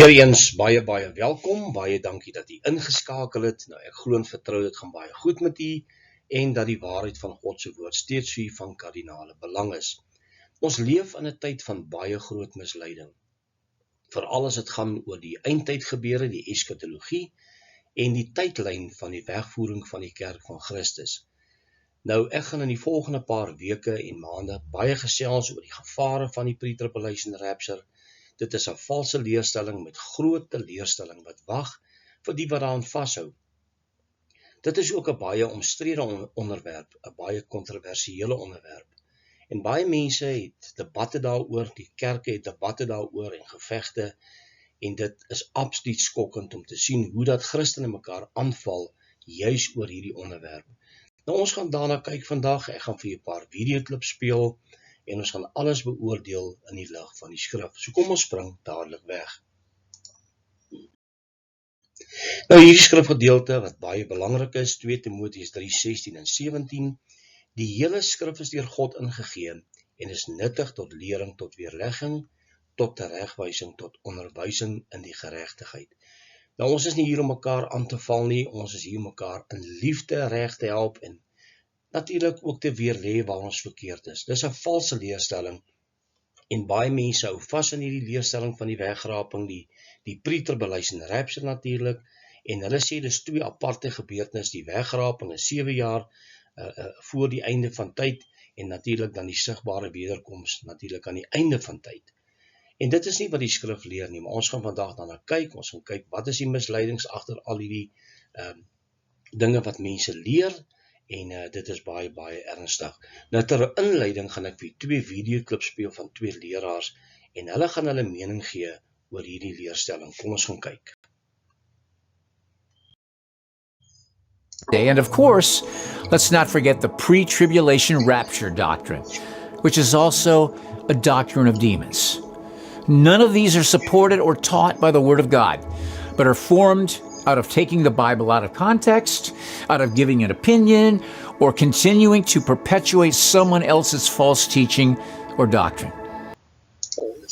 Weereens baie welkom, baie dankie dat u ingeskakel het. Nou ek glo en vertrou dit gaan baie goed met u en dat die waarheid van God se woord steeds vir u van kardinale belang is. Ons leef in 'n tyd van baie groot misleiding. Veral as dit gaan oor die eindtyd gebeure, die eskatologie en die tydlyn van die wegvoering van die kerk van Christus. Nou ek gaan in die volgende paar weke en maande baie gesels oor die gevare van die pre-tribulation rapture. Dit is 'n valse leerstelling met groot teleurstelling wat wag vir die wat daaraan vashou. Dit is ook 'n baie omstrede onderwerp, 'n baie kontroversiële onderwerp. En baie mense het debatte daaroor, die kerke het debatte daaroor en gevegte, en dit is absoluut skokkend om te sien hoe dat Christene mekaar aanval juis oor hierdie onderwerp. Nou ons gaan daarna kyk vandag. Ek gaan vir julle 'n paar videoklips speel en ons gaan alles beoordeel in die lig van die skrif. So kom ons spring dadelik weg. Nou hierdie skrifgedeelte wat baie belangrik is, 2 Timoteus 3:16 en 17. Die hele skrif is deur God ingegee en is nuttig tot lering, tot weerlegging, tot teregwysing, tot onderwysing in die geregtigheid. Nou ons is nie hier om mekaar aan te val nie, ons is hier om mekaar in liefde reg te help en natuurlik ook te weerlê waar ons verkeerd is. Dis 'n valse leerstelling en baie mense hou vas in hierdie leerstelling van die wegraping, die pre-tribulation rapture natuurlik, en hulle sê dis 2 aparte gebeurtenisse, die wegraping is 7 jaar voor die einde van tyd en natuurlik dan die sigbare wederkoms natuurlik aan die einde van tyd. En dit is nie wat die skrif leer nie, maar ons gaan vandag daarna kyk. Ons gaan kyk wat is die misleidings agter al hierdie dinge wat mense leer. En dit is baie ernstig. Nou ter inleiding gaan ek vir 2 videoklips speel van 2 leraars en hulle gaan hulle mening gee oor hierdie leerstelling. Kom ons gaan kyk. And of course, let's not forget the pre-tribulation rapture doctrine, which is also a doctrine of demons. None of these are supported or taught by the Word of God, but are formed out of taking the Bible out of context, out of giving an opinion, or continuing to perpetuate someone else's false teaching or doctrine.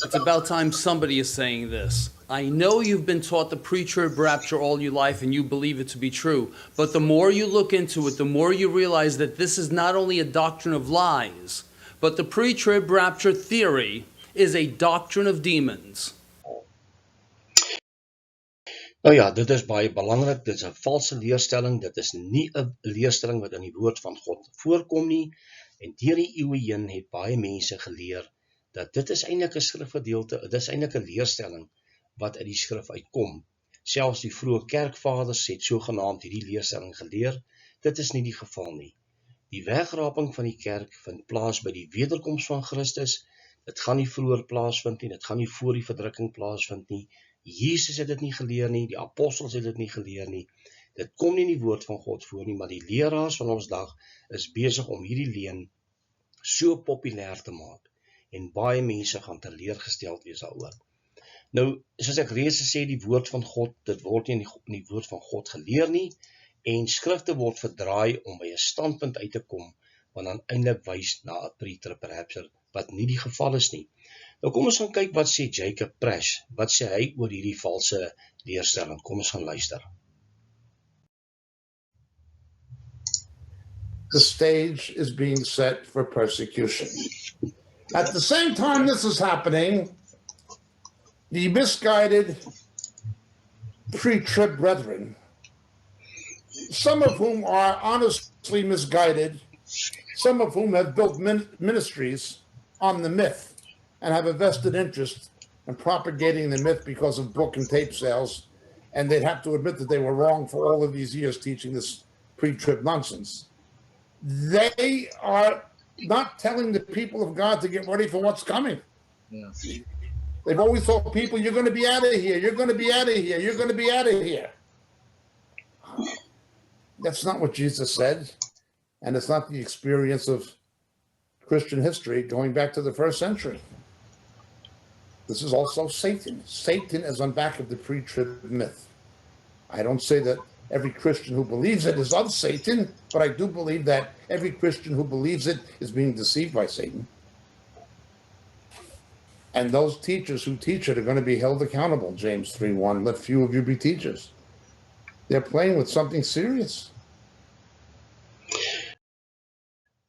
It's about time somebody is saying this. I know you've been taught the pre-trib rapture all your life and you believe it to be true, but the more you look into it, the more you realize that this is not only a doctrine of lies, but the pre-trib rapture theory is a doctrine of demons. Nou ja, dit is baie belangrik, dit is 'n valse leerstelling, dit is nie 'n leerstelling wat in die woord van God voorkom nie, en deur die eeue heen het baie mense geleer, dat dit is eintlik 'n skrifgedeelte, dit is eintlik 'n leerstelling, wat uit die skrif uitkom. Selfs die vroeë kerkvaders het sogenaamd hierdie leerstelling geleer, dit is nie die geval nie. Die wegraping van die kerk vind plaas by die wederkoms van Christus, dit gaan nie vroeër plaasvind nie, dit gaan nie voor die verdrukking plaasvind nie, Jesus het dit nie geleer nie, die apostels het dit nie geleer nie, dit kom nie in die woord van God voor nie, maar die leraars van ons dag is besig om hierdie leuen so populêr te maak, en baie mense gaan teleurgesteld wees daaroor. Nou, soos ek reeds gesê, die woord van God, dit word nie in die woord van God geleer nie, en skrifte word verdraai om by 'n standpunt uit te kom, wat dan eintlik wys na 'n pre-trib rapture, wat nie die geval is nie. Nou kom ons gaan kyk wat sê Jacob Prasch, wat sê hy oor hierdie valse leerstelling. Kom ons gaan luister. The stage is being set for persecution. At the same time this is happening, the misguided pre-trib brethren, some of whom are honestly misguided, some of whom have built ministries on the myth and have a vested interest in propagating the myth because of book and tape sales, and they'd have to admit that they were wrong for all of these years teaching this pre-trib nonsense. They are not telling the people of God to get ready for what's coming. Yeah. They've always told people, you're going to be out of here, you're going to be out of here, you're going to be out of here. That's not what Jesus said, and it's not the experience of Christian history going back to the 1st century. This is also Satan. Satan is on back of the pre-trib myth. I don't say that every Christian who believes it is of Satan, but I do believe that every Christian who believes it is being deceived by Satan. And those teachers who teach it are going to be held accountable, James 3:1. Let few of you be teachers. They're playing with something serious.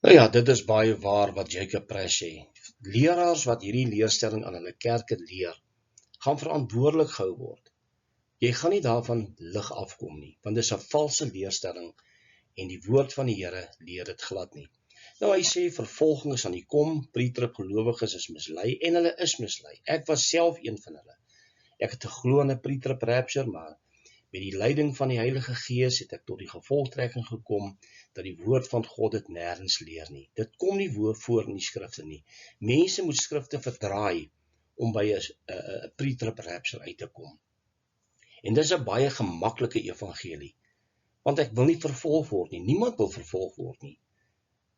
Nou ja, dit is baie waar wat Jacob Pratt sê. Leraars wat hierdie leerstelling aan hulle kerke leer, gaan verantwoordelik gehou word. Jy gaan nie daarvan lig afkom nie, want dit is 'n valse leerstelling en die woord van die Here leer dit glad nie. Nou hy sê vervolging is aan die kom, pre-trib gelowiges is mislei en hulle is mislei. Ek was self een van hulle. Ek het geglo in 'n pre-trib rapture, maar met die leiding van die Heilige Gees het ek tot die gevolgtrekking gekom dat die woord van God dit nêrens leer nie. Dit kom nie voor in die skrifte nie. Mense moet skrifte verdraai om by 'n pre-trib rapture uit te kom. En dis 'n baie gemaklike evangelie, want ek wil nie vervolg word nie. Niemand wil vervolg word nie.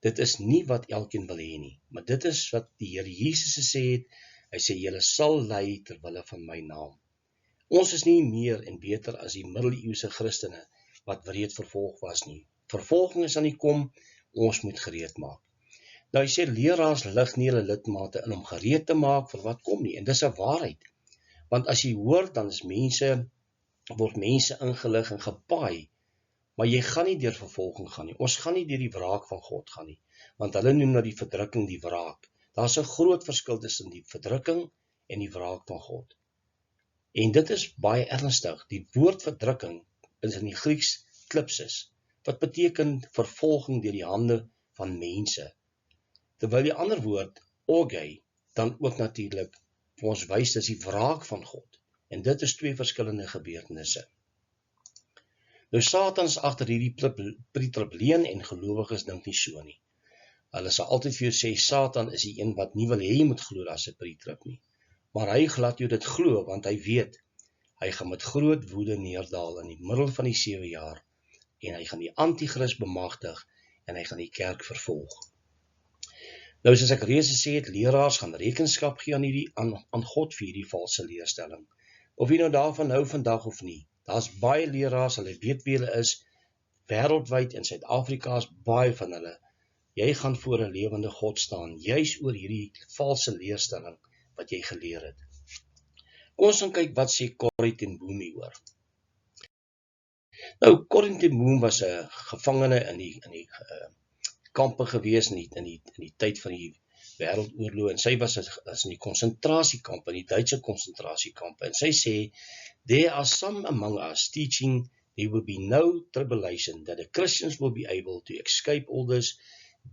Dit is nie wat elkeen wil hê nie, maar dit is wat die Here Jesus gesê het. Hy sê, julle sal ly ter wille van my naam. Ons is nie meer en beter as die middeleeuse Christene wat wreed vervolg was nie. Vervolging is aan die kom, ons moet gereed maak. Nou hy sê, leraars lig nie hulle lidmate in om gereed te maak vir wat kom nie, en dis 'n waarheid. Want as jy hoor, dan is word mense ingelig en gepaai, maar jy gaan nie deur vervolging gaan nie. Ons gaan nie deur die wraak van God gaan nie, want hulle noem nou die verdrukking die wraak. Daar's 'n groot verskil tussen die verdrukking en die wraak van God. En dit is baie ernstig. Die woord verdrukking is in die Grieks klipsis, wat beteken vervolging deur die hande van mense. Terwyl die ander woord, orgai, dan ook natuurlik vir ons wys dis die wraak van God. En dit is twee verskillende gebeurtenisse. Nou Satan is agter hierdie pre-trib leuen en gelowiges dink nie so nie. Hulle sal altyd vir jou sê, Satan is die een wat nie wil hê jy moet glo as 'n pre-trib nie. Maar hy laat jou dit glo, want hy weet, hy gaan met groot woede neerdaal in die middel van die 7 jaar, en hy gaan die antichrist bemagtig, en hy gaan die kerk vervolg. Nou soos ek reeds gesê het, leraars gaan rekenskap gee aan God vir hierdie valse leerstelling. Of jy nou daarvan hou vandag of nie, daar's baie leraars, hulle weet wie hulle is, wêreldwyd in Suid-Afrika is baie van hulle. Jy gaan voor 'n lewende God staan, juis oor hierdie valse leerstelling wat jy geleer het. Kom ons gaan kyk wat sê Corrie ten Boom hieroor. Nou, Corrie ten Boom was 'n gevangene in die kampe gewees in die tyd van die wêreldoorlog, en sy was in die konsentrasiekampe, in die Duitse konsentrasiekampe, en sy sê, there are some among us teaching there will be no tribulation, that the Christians will be able to escape all this.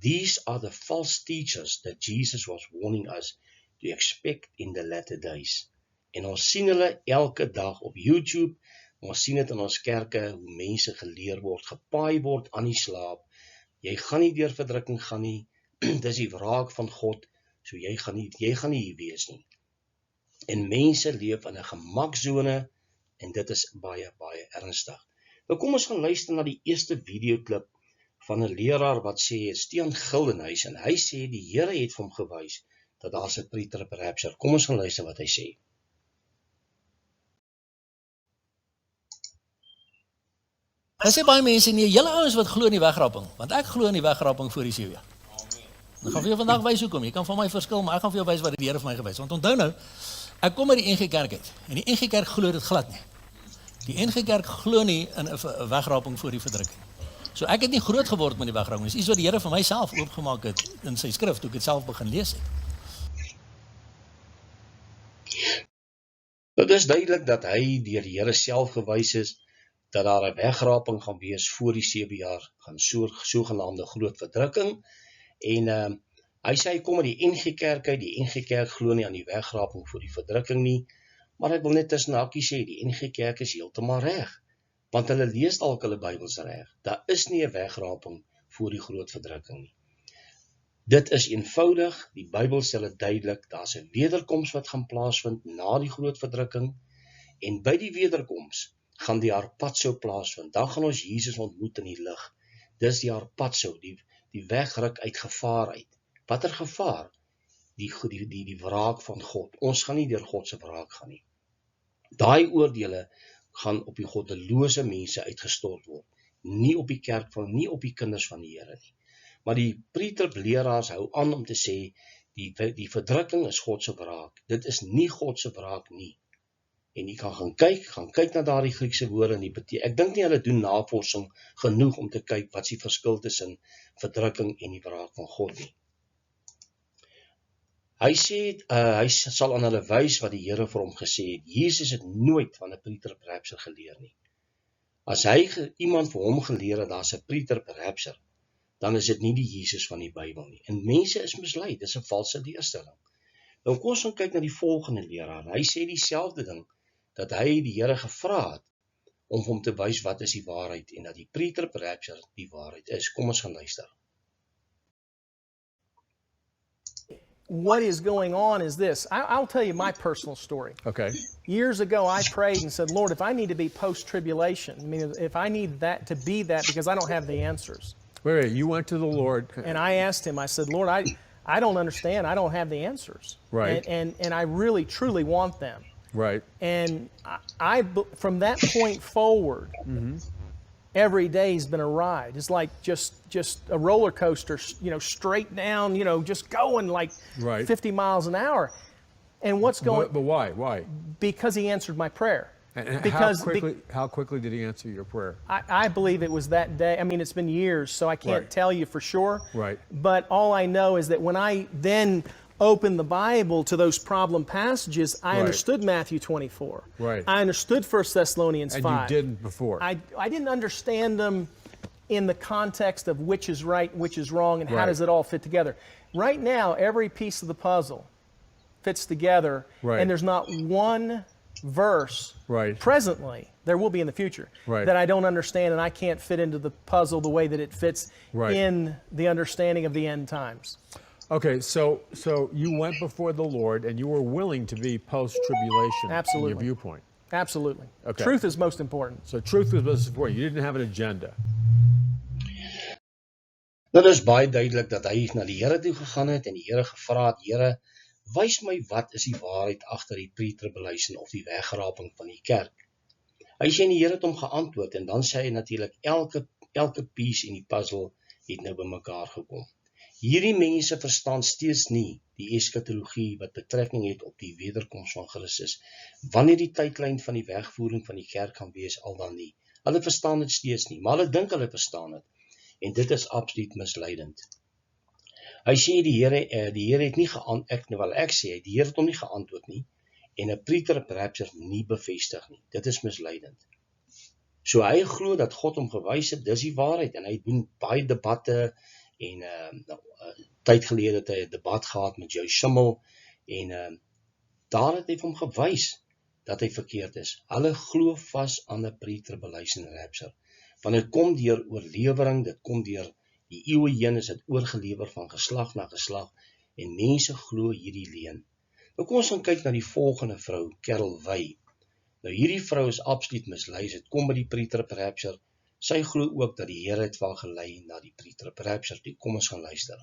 These are the false teachers that Jesus was warning us to expect in the latter days. En ons sien hulle elke dag op YouTube, ons sien dit in ons kerke, hoe mense geleer word, gepaai word aan die slaap. Jy gaan nie deur verdrukking gaan nie, dis die wraak van God, so jy gaan nie hier wees nie. En mense leef in 'n gemaksone, en dit is baie, baie ernstig. Nou kom ons gaan luister na die eerste videoklip van 'n leraar wat sê, Stean Gildenhuys, en hy sê die Here het vir hom gewys dat daar's 'n pre-trib rapture. Kom ons gaan luister wat hy sê. Hy sê baie mense, nee, julle ouens wat glo in die wegrapping, want ek glo in die wegrapping voor die 7 jaar. Ek gaan vir jou vandag wys hoekom. Jy kan van my verskil, maar ek gaan vir jou wys wat die Here vir my gewys het. Want onthou nou, ek kom uit die NG Kerk uit, en die NG Kerk glo dit glad nie. Die NG Kerk glo nie in 'n wegrapping voor die verdrukking. So ek het nie groot geword met die wegrapping. Dis iets wat die Here vir myself oopgemaak het in sy skrif, toe ek dit self begin lees het. Nou, dis duidelik dat hy deur die Here self gewys is, dat daar 'n wegraping gaan wees voor die 7 jaar, gaan sogenaamde groot verdrukking, en hy sê hy kom uit die NG Kerk uit, die NG Kerk glo nie aan die wegraping voor die verdrukking nie, maar ek wil net tussen hakies sê, die NG Kerk is heeltemal reg, want hulle lees dalk hulle Bybels reg. Daar is nie 'n wegraping voor die groot verdrukking nie. Dit is eenvoudig, die Bybel sê dit duidelik, daar's 'n wederkoms wat gaan plaasvind na die groot verdrukking, en by die wederkoms gaan die harpazo plaasvind. Dan gaan ons Jesus ontmoet in die lig. Dis die harpazo, die wegruk uit gevaar uit. Watter gevaar? Die wraak van God. Ons gaan nie deur God se wraak gaan nie. Daai oordeele gaan op die goddelose mense uitgestort word. Nie op die kerk nie op die kinders van die Here nie. Maar die pre-trib leraars hou aan om te sê, Die verdrukking is God se wraak. Dit is nie God se wraak nie. En jy kan gaan kyk na daardie Griekse woorde en die betekenis. Ek dink nie hulle doen navorsing genoeg om te kyk wat is die verskil tussen verdrukking en die wraak van God nie. Hy sê, hy sal aan hulle wys wat die Here vir hom gesê het. Jesus het nooit van 'n preterperapture geleer nie. As iemand vir hom geleer het, daar's 'n preterperapture, dan is dit nie die Jesus van die Bybel nie. En mense is mislei, dis 'n valse leerstelling. Nou kom ons gaan kyk na die volgende leraar. Hy sê dieselfde ding, dat hy die Here gevra het, om hom te wys wat is die waarheid, en dat die preterperapture die waarheid is. Kom ons gaan luister. What is going on is this. I'll tell you my personal story. Okay. Years ago, I prayed and said, Lord, if I need to be post-tribulation, I mean, if I need that to be that because I don't have the answers. Wait, you went to the Lord. And I asked him, I said, Lord, I don't understand. I don't have the answers. Right. And I really, truly want them. Right. And I from that point forward, every day's been a ride. It's like just a roller coaster, straight down, just going like Right. 50 miles an hour. And what's going? But why? Why? Because he answered my prayer. And Because how quickly did he answer your prayer? I believe it was that day. I mean, it's been years, so I can't Right. tell you for sure. Right. But all I know is that when I then opened the Bible to those problem passages, I Right. understood Matthew 24. Right. I understood 1 Thessalonians And 5. you didn't before. I didn't understand them in the context of which is right, which is wrong, and how Right. does it all fit together. Right now, every piece of the puzzle fits together, Right. and there's not one verse Right. presently, there will be in the future, Right. that I don't understand and I can't fit into the puzzle the way that it fits Right. in the understanding of the end times. Okay, so you went before the Lord and you were willing to be post-tribulation Absolutely. in your viewpoint. Absolutely. Okay. Truth is most important. So truth was most important. You didn't have an agenda. Dit is baie duidelik dat hy na die Here toe gegaan het en die Here gevra het, Here, wys my wat is die waarheid agter die pre-tribulation of die wegraping van die kerk. Hy sê en die Here het hom geantwoord en dan sê hy natuurlik elke piece in die puzzle het nou bymekaar gekom. Hierdie mense verstaan steeds nie die eskatologie wat betrekking het op die wederkoms van Christus, wanneer die tydlyn van die wegvoering van die kerk gaan wees al dan nie. Hulle verstaan dit steeds nie, maar hulle dink hulle verstaan dit. En dit is absoluut misleidend. Hy sê die Here het nie geantwoord, ek sê die Here het hom nie geantwoord nie en 'n preterperapture nie bevestig nie. Dit is misleidend. So hy glo dat God hom gewys het, dis die waarheid en hy doen baie debatte en tyd gelede het hy 'n debat gehad met Joe Schimmel en daar het hy hom gewys dat hy verkeerd is. Hulle glo vas aan 'n pre-tribulation rapture. Want dit kom deur oorlewering, dit kom deur die eeue heen, is dit oorgelewer van geslag na geslag en mense glo hierdie leuen. Nou kom ons gaan kyk na die volgende vrou, Carol Wey. Nou hierdie vrou is absoluut mislei, dit kom by die pre-tribulation. Sy glo ook dat die Here het vir haar gelei na die pre-tribulation. Kom ons gaan luister.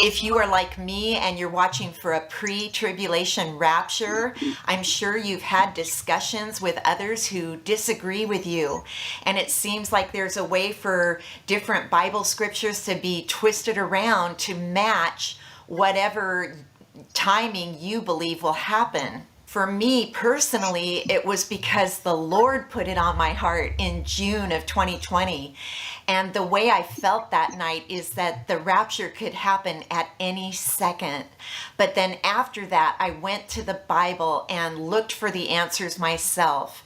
If you are like me and you're watching for a pre-tribulation rapture, I'm sure you've had discussions with others who disagree with you. And it seems like there's a way for different Bible scriptures to be twisted around to match whatever timing you believe will happen. For me personally, it was because the Lord put it on my heart in June of 2020. And the way I felt that night is that the rapture could happen at any second. But then after that, I went to the Bible and looked for the answers myself.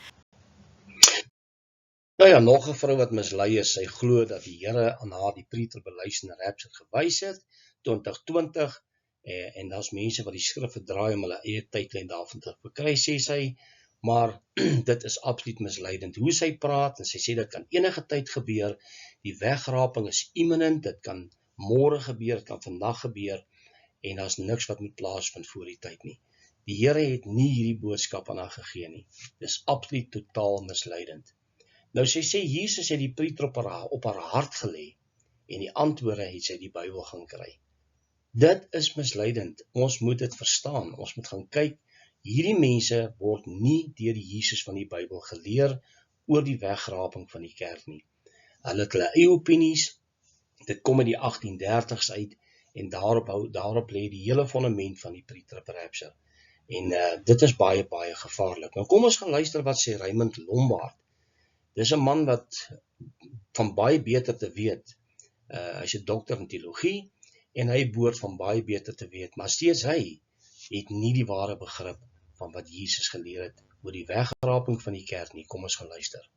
Nou ja, nog 'n vrou wat mislei is, sy glo dat die Here aan haar die pre-tribulation rapture gewys het, 2020, en daar's mense wat die skrif verdraai om hulle eie tydlyn daarvan te bekry, sê sy, maar dit is absoluut misleidend. Hoe sy praat, en sy sê dit kan enige tyd gebeur, die wegraping is imminent, dit kan môre gebeur, dit kan vandag gebeur, en daar's niks wat moet plaasvind voor die tyd nie. Die Here het nie hierdie boodskap aan haar gegee nie. Dis absoluut totaal misleidend. Nou sy sê Jesus het die preter op haar hart gelê en die antwoorde het sy die Bybel gaan kry. Dit is misleidend. Ons moet dit verstaan. Ons moet gaan kyk. Hierdie mense word nie deur die Jesus van die Bybel geleer oor die wegraping van die kerk nie. Hulle het hulle eie opinies Dit kom uit die 1830s uit en daarop lê die hele fondament van die pre-trib rapture. En dit is baie, baie gevaarlik. Nou kom ons gaan luister wat sê Raymond Lombard. Dis 'n man wat van baie beter te weet, hy's 'n dokter in teologie, en hy behoort van baie beter te weet, maar steeds hy het nie die ware begrip van wat Jesus geleer het oor die wegraping van die kerk nie. Kom ons gaan luister.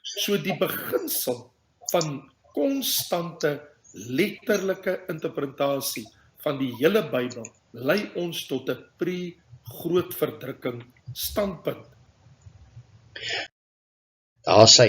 So die beginsel van konstante letterlike interpretasie van die hele Bybel lei ons tot 'n pre-groot verdrukking standpunt.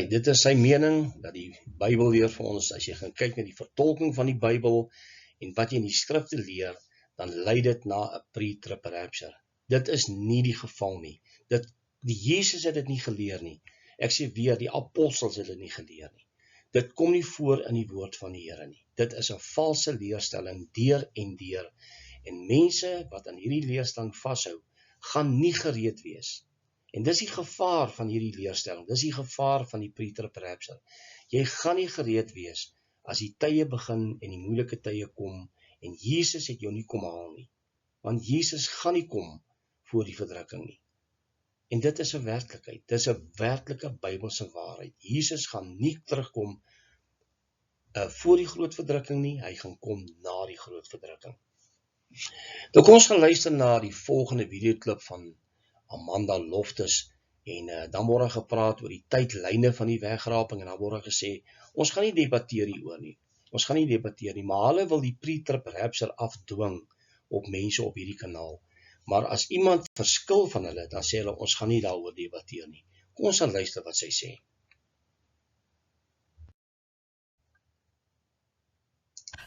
Dit is sy mening, dat die Bybel leer vir ons, as jy gaan kyk na die vertolking van die Bybel, en wat jy in die skrifte leer, dan lei dit na 'n pre-trib rapture. Dit is nie die geval nie. Die Jesus het dit nie geleer nie. Ek sê weer, die apostels het dit nie geleer nie. Dit kom nie voor in die woord van die Here nie. Dit is 'n valse leerstelling deur en deur. En mense wat aan hierdie leerstelling vashou, gaan nie gereed wees. En dis die gevaar van hierdie leerstelling. Dis die gevaar van die pre-trib rapture. Jy gaan nie gereed wees as die tye begin en die moeilike tye kom en Jesus het jou nie kom haal nie. Want Jesus gaan nie kom voor die verdrukking nie. En dit is 'n werklikheid. Dit is 'n werklike Bybelse waarheid. Jesus gaan nie terugkom voor die groot verdrukking nie. Hy gaan kom na die groot verdrukking. Nou kom ons gaan luister na die volgende videoklip van Amanda Loftus. En dan word gepraat oor die tydlyne van die wegraping. En dan word gesê, ons gaan nie debatteer hieroor nie. Ons gaan nie debatteer nie. Maar hulle wil die pre-trib rapture afdwing op mense op hierdie kanaal. Maar as iemand verskil van hulle, dan sê hulle, ons gaan nie daaroor debatteer nie. Kom ons gaan luister wat sy sê.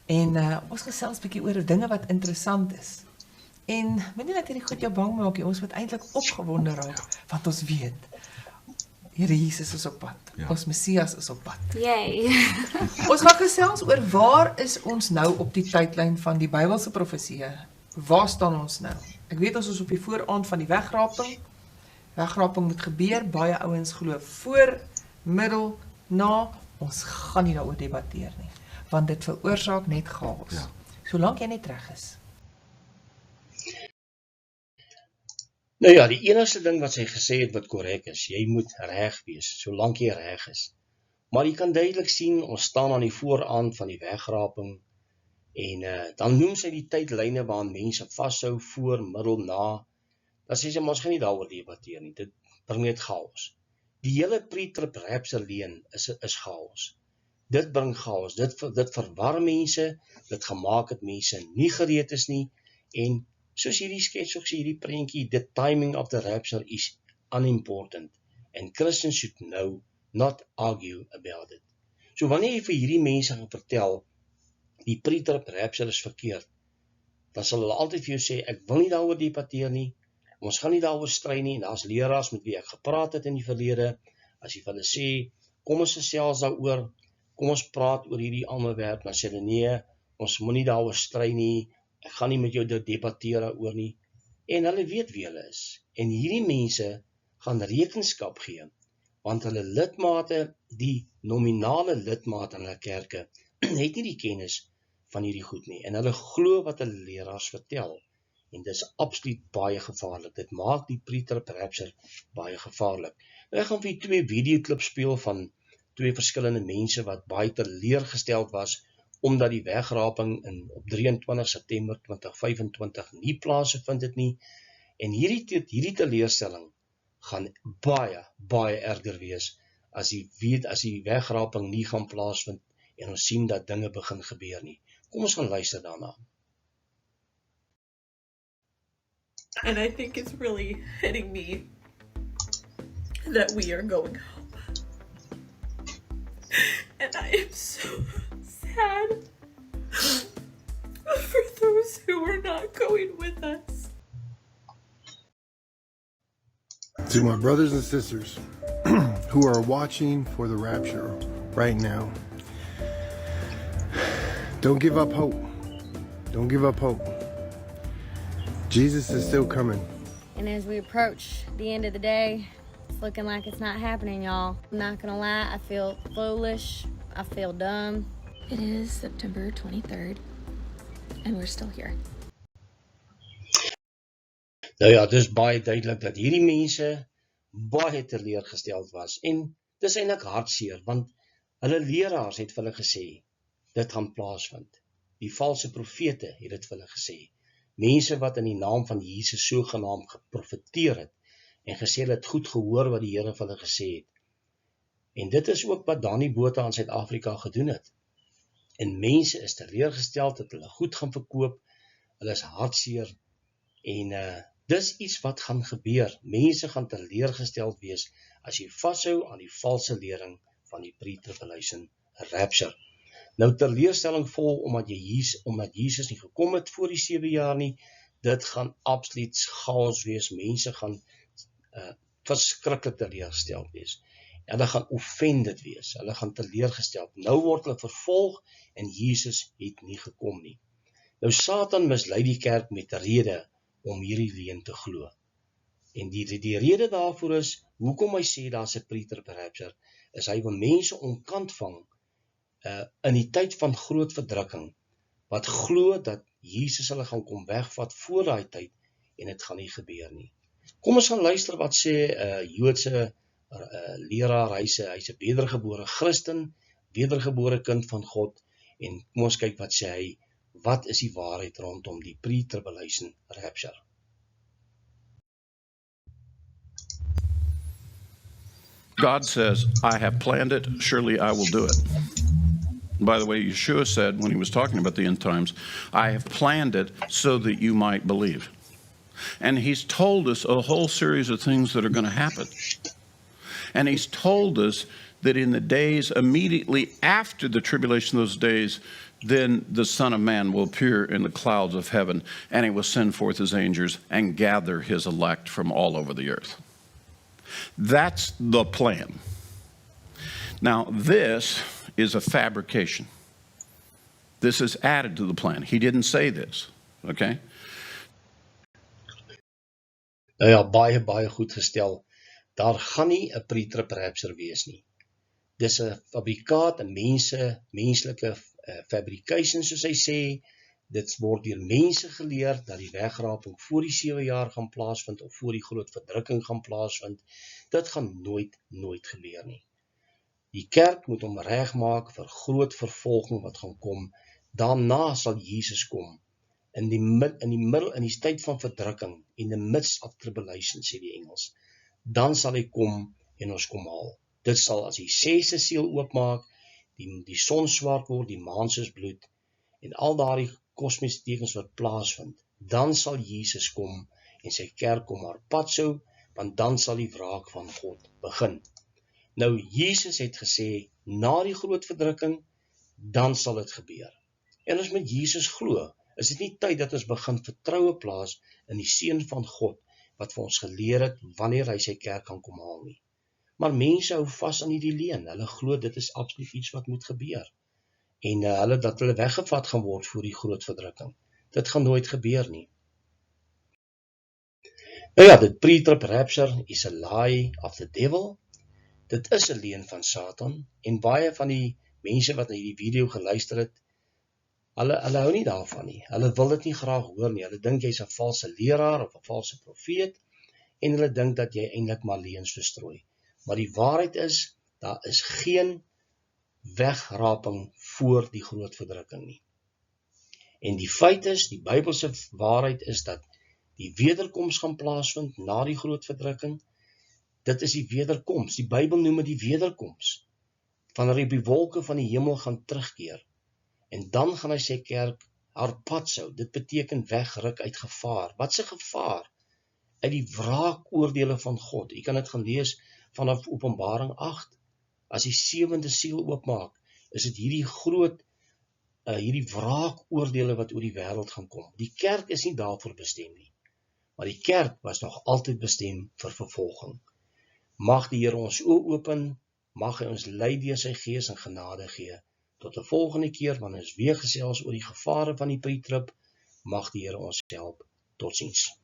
En ons gesels 'n bietjie oor dinge wat interessant is. En moenie dat hierdie goed jou bang maak nie. Ons moet eintlik opgewonde raak, want ons weet Here Jesus is op pad. Ja. Ons Messias is op pad. Yay. Ons gaan gesels oor waar is ons nou op die tydlyn van die Bybelse profesieë. Waar staan ons nou? Ek weet ons is op die vooraand van die wegraping. Wegraping moet gebeur. Baie ouens glo voor, middel, na. Ons gaan nie daaroor debatteer nie, want dit veroorsaak net chaos. Ja. Solank jy net reg is. Nou ja, die enigste ding wat sy gesê het wat korrek is, jy moet reg wees, solank jy reg is. Maar jy kan duidelik sien, ons staan aan die vooraand van die wegraping, en dan noem sy die tydlyne waarin mense vashou, voor, middel, na. Dan sê sy, maar ons gaan nie daaroor debatteer nie, dit bring net chaos. Die hele pre-trib rapture leen is chaos. Dit bring chaos, dit verwar mense, dit gemaak het mense nie gereed is nie, en soos hierdie skets ook sê, hierdie prentjie, the timing of the rapture is unimportant, and Christians should know, not argue about it. So wanneer jy vir hierdie mense gaan vertel, die pre-trib rapture is verkeerd, dan sal hulle altyd vir jou sê, ek wil nie daaroor debatteer nie, ons gaan nie daaroor stry nie, en daar's leraars met wie ek gepraat het in die verlede, as jy vir hulle sê, kom ons gesels daaroor, kom ons praat oor hierdie onderwerp, dan sê hulle nee, ons moet nie daaroor stry nie, ek gaan nie met jou debatteer daaroor nie, en hulle weet wie hulle is, en hierdie mense gaan rekenskap gee, want hulle lidmate, die nominale lidmate in hulle kerke, het nie die kennis van hierdie goed nie, en hulle glo wat hulle leraars vertel, en dit is absoluut baie gevaarlik, dit maak die pre-trib rapture baie gevaarlik. Nou, ek gaan vir 2 videoklips speel van 2 verskillende mense wat baie teleurgesteld was, omdat die wegraping op 23 September 2025 nie plaasgevind het nie, en hierdie teleurstelling gaan baie erger wees, as die wegraping nie gaan plaasvind, en ons sien dat dinge begin gebeur nie. Kom ons gaan luister daarna. And I think it's really hitting me that we are going home. And I am so sad for those who are not going with us. To my brothers and sisters who are watching for the rapture right now, don't give up hope. Don't give up hope. Jesus is still coming. And as we approach the end of the day, it's looking like it's not happening, y'all. I'm not gonna lie, I feel foolish. I feel dumb. It is September 23rd, and we're still here. Nou ja, dis baie duidelik dat hierdie mense baie teleurgesteld was en dis eintlik hartseer want hulle leraars het vir hulle gesê dit gaan plaasvind. Die valse profete het dit vir hulle gesê. Mense wat in die naam van Jesus sogenaamd geprofeteer het en gesê hulle het goed gehoor wat die Here vir hulle gesê het. En dit is ook wat Danny Botha in Suid-Afrika gedoen het. En mense is teleurgesteld dat hulle goed gaan verkoop, hulle is hartseer en dis iets wat gaan gebeur. Mense gaan teleurgesteld wees as jy vashou aan die valse lering van die pre-tribulation rapture. Nou teleurstelling vol omdat Jesus nie gekom het voor die 7 jaar nie, dit gaan absoluut chaos wees. Mense gaan verskriklik teleurgesteld wees. Hulle gaan offended wees, hulle gaan teleurgesteld. Nou word hulle vervolg en Jesus het nie gekom nie. Nou Satan mislei die kerk met 'n rede om hierdie leuen te glo. En die rede daarvoor is, hoekom hy sê daar's 'n pre-trib rapture, is hy wil mense onkant vang in die tyd van groot verdrukking, wat glo dat Jesus hulle gaan kom wegvat voor daai tyd en dit gaan nie gebeur nie. Kom ons gaan luister wat sê Joodse leraar, hy's 'n wedergebore Christen, wedergebore kind van God, en kom ons kyk wat sê hy, wat is die waarheid rondom die pre-tribulation rapture? God says, I have planned it, surely I will do it. By the way, Yeshua said when he was talking about the end times, I have planned it so that you might believe. And he's told us a whole series of things that are going to happen. And he's told us that in the days immediately after the tribulation of those days, then the Son of Man will appear in the clouds of heaven, and he will send forth his angels and gather his elect from all over the earth. That's the plan. Now, this is a fabrication. This is added to the plan. He didn't say this, okay? Nou ja, baie goed gestel. Daar gaan nie 'n pre-trib rapture wees nie. Dis 'n fabrikaat, 'n menslike fabrication, soos hy sê. Dit word deur mense geleer dat die wegraping voor die 7 jaar gaan plaasvind of voor die groot verdrukking gaan plaasvind. Dit gaan nooit gebeur nie. Die kerk moet hom regmaak vir groot vervolging wat gaan kom. Daarna sal Jesus kom. In die tyd van verdrukking, in the midst of tribulation, sê die Engels. Dan sal hy kom en ons kom haal. Dit sal as die 6de seël oopmaak, die son swart word, die maan soos bloed, en al daardie kosmiese tekens wat plaasvind, dan sal Jesus kom en sy kerk kom haar pad sou, want dan sal die wraak van God begin. Nou, Jesus het gesê, na die groot verdrukking, dan sal dit gebeur. En as met Jesus glo, is dit nie tyd dat ons begin vertroue plaas in die Seun van God, wat vir ons geleer het, wanneer hy sy kerk kan kom haal nie. Maar mense hou vas aan hierdie leuen, hulle glo dit is absoluut iets wat moet gebeur. En dat hulle weggevat gaan word voor die groot verdrukking. Dit gaan nooit gebeur nie. Nou ja, dit pre-trib rapture is a lie of the devil. Dit is 'n leuen van Satan, en baie van die mense wat na hierdie video geluister het, hulle hou nie daarvan nie. Hulle wil dit nie graag hoor nie. Hulle dink jy's 'n valse leraar of 'n valse profeet, en hulle dink dat jy eintlik maar leuns verstrooi. Maar die waarheid is, daar is geen wegraping voor die groot verdrukking nie. En die feit is, die Bybelse waarheid is dat die wederkoms gaan plaasvind na die groot verdrukking. Dit is die wederkoms. Die Bybel noem dit die wederkoms. Wanneer hy op die wolke van die hemel gaan terugkeer. En dan gaan hy sy kerk haar pad sou. Dit beteken wegruk uit gevaar. Wat 'n gevaar? Uit die wraakoordele van God. Jy kan dit gaan lees vanaf Openbaring 8. As die 7de siel oopmaak, is dit hierdie groot, hierdie wraakoordele wat oor die wêreld gaan kom. Die kerk is nie daarvoor bestem nie. Maar die kerk was nog altyd bestem vir vervolging. Mag die Here ons oë open, mag hy ons lei deur sy gees en genade gee. Tot 'n volgende keer, wanneer ons weer gesels oor die gevare van die pre-trib, mag die Here ons help. Totsiens.